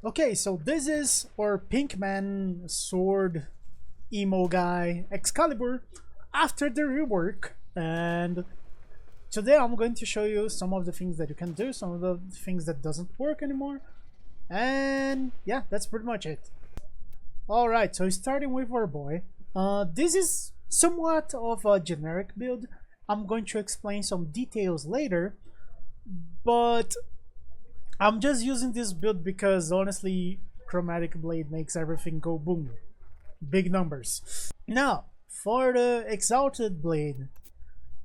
Okay, so this is our pink man sword emo guy Excalibur after the rework, and today I'm going to show you some of the things that you can do, some of the things that doesn't work anymore, and yeah, that's pretty much it. Alright, so starting with our boy, this is somewhat of a generic build. I'm going to explain some details later, but I'm just using this build because honestly Chromatic Blade makes everything go boom. Big numbers. Now, for the Exalted Blade,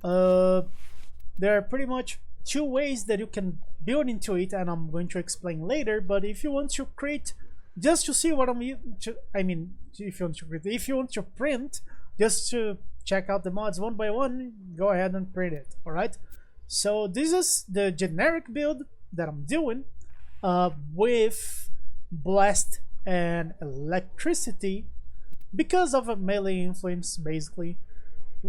there are pretty much two ways that you can build into it, and I'm going to explain later. But if you want to create, just to see what if you want to print, just to check out the mods one by one, go ahead and print it. All right. So this is the generic build that I'm doing with blast and electricity because of a melee influence. Basically,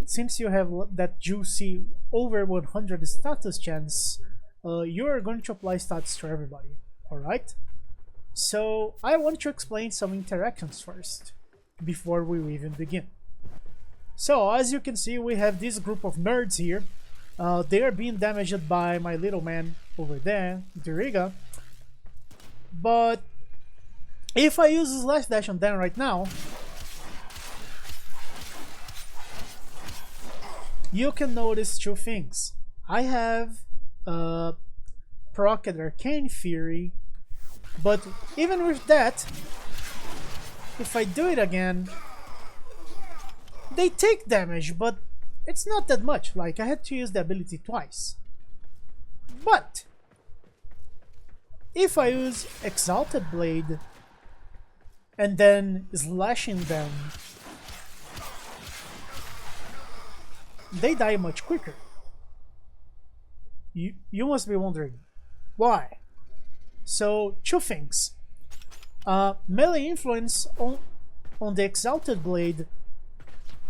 since you have that juicy over 100 status chance, you are going to apply stats to everybody. Alright, so I want to explain some interactions first before we even begin. So as you can see, we have this group of nerds here. They are being damaged by my little man over there, Diriga. But if I use slash dash on them right now, you can notice two things. I have procced Arcane Fury, but even with that, if I do it again, they take damage, but it's not that much. Like, I had to use the ability twice. But if I use Exalted Blade and then slashing them, they die much quicker. You must be wondering why. So two things. Melee influence on the Exalted Blade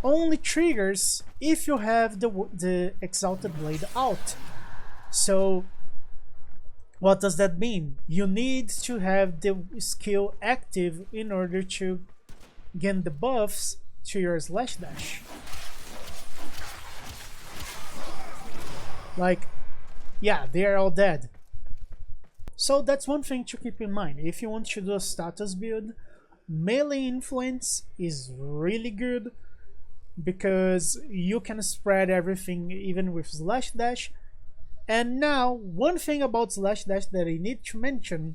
only triggers if you have the Exalted Blade out. So what does that mean? You need to have the skill active in order to gain the buffs to your slash dash. Like, yeah, they are all dead. So that's one thing to keep in mind. If you want to do a status build, melee influence is really good because you can spread everything even with slash dash. And now, one thing about slash dash that I need to mention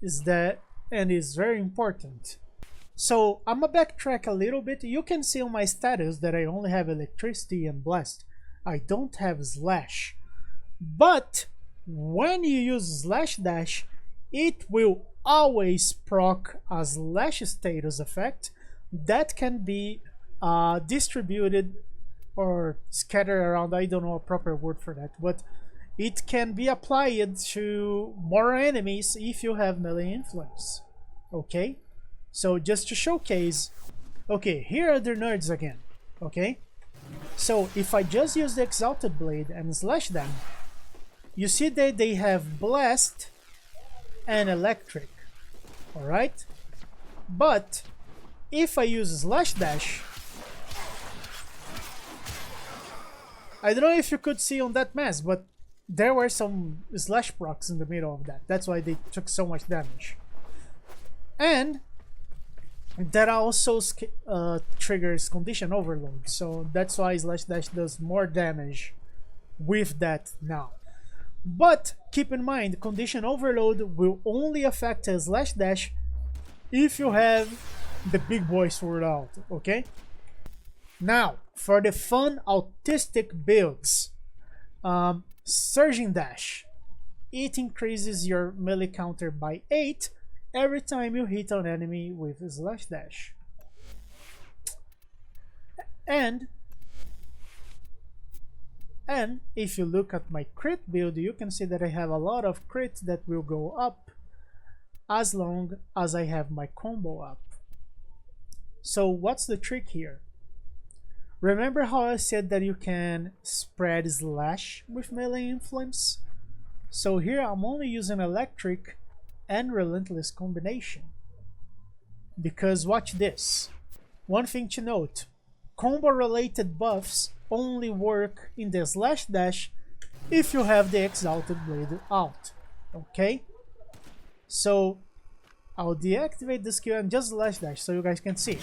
is that, and is very important. So I'm gonna backtrack a little bit. You can see on my status that I only have electricity and blast. I don't have slash. But when you use slash dash, it will always proc a slash status effect that can be distributed or scattered around. I don't know a proper word for that, but it can be applied to more enemies if you have melee influence. Okay, so just to showcase, okay, here are the nerds again. Okay, so if I just use the Exalted Blade and slash them, you see that they have blast and electric. Alright, but if I use slash dash, I don't know if you could see on that mess, but there were some slash procs in the middle of that. That's why they took so much damage. And that also triggers condition overload, so that's why slash dash does more damage with that now. But keep in mind, condition overload will only affect a slash dash if you have the big boy sword out, okay? Now, for the fun autistic builds, Surging Dash. It increases your melee counter by 8 every time you hit an enemy with a slash dash. And if you look at my crit build, you can see that I have a lot of crits that will go up as long as I have my combo up. So what's the trick here? Remember how I said that you can spread slash with melee influence? So here I'm only using electric and Relentless combination. Because watch this. One thing to note, combo related buffs only work in the slash dash if you have the Exalted Blade out. Okay? So I'll deactivate the skill and just slash dash so you guys can see.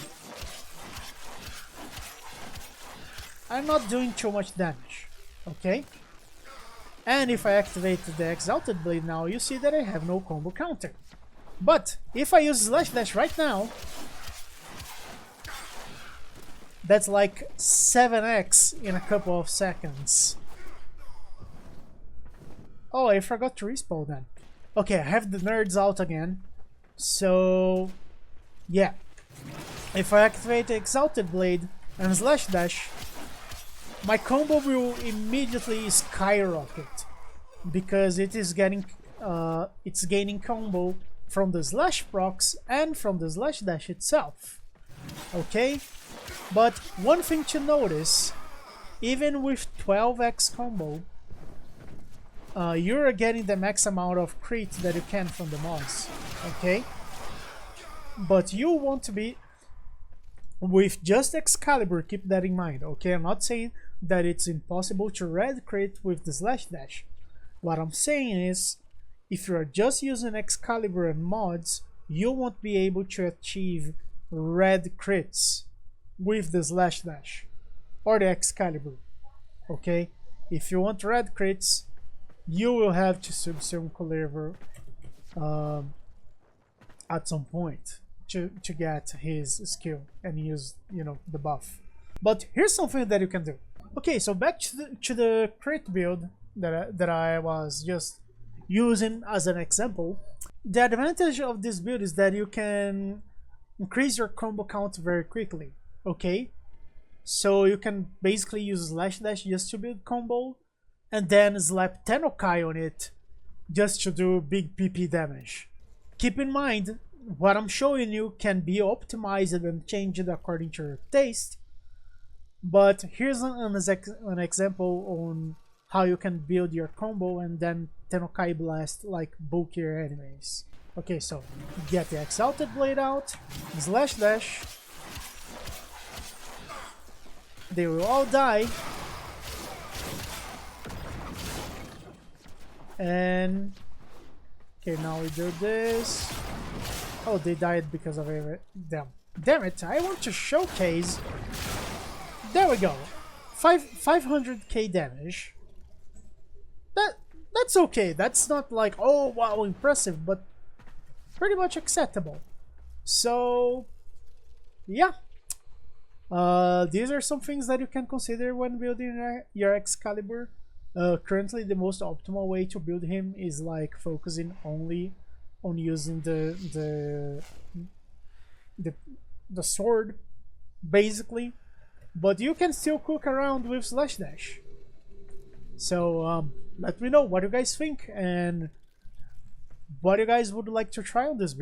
I'm not doing too much damage. Okay? And if I activate the Exalted Blade now, you see that I have no combo counter. But if I use slash dash right now, that's like 7x in a couple of seconds. Oh, I forgot to respawn then. Okay, I have the nerds out again. So, yeah. If I activate the Exalted Blade and slash dash, my combo will immediately skyrocket because it is getting, it's gaining combo from the slash procs and from the slash dash itself. Okay, but one thing to notice, even with 12x combo, you're getting the max amount of crit that you can from the mods. Okay, but you want to be with just Excalibur, keep that in mind. Okay, I'm not saying that it's impossible to red crit with the slash dash. What I'm saying is, if you're just using Excalibur and mods, you won't be able to achieve red crits with the slash dash or the Excalibur. Okay, if you want red crits, you will have to subsume Caliver at some point to get his skill and use, you know, the buff. But here's something that you can do. Okay, so back to the crit build that I was just using as an example. The advantage of this build is that you can increase your combo count very quickly. Okay, so you can basically use slash dash just to build combo and then slap Tennokai on it just to do big PP damage. Keep in mind, what I'm showing you can be optimized and changed according to your taste, but here's an example on how you can build your combo and then Tennokai blast like bulkier enemies. Okay, so get the Exalted Blade out, slash dash, they will all die, and okay, now we do this. Oh, they died because of it. Damn it, I want to showcase. There we go. 500k damage. That's okay. That's not like, oh wow, impressive, but pretty much acceptable. So yeah, these are some things that you can consider when building your Excalibur. Currently, the most optimal way to build him is like focusing only on using the sword, basically. But you can still cook around with slash dash. So let me know what you guys think and what you guys would like to try on this build.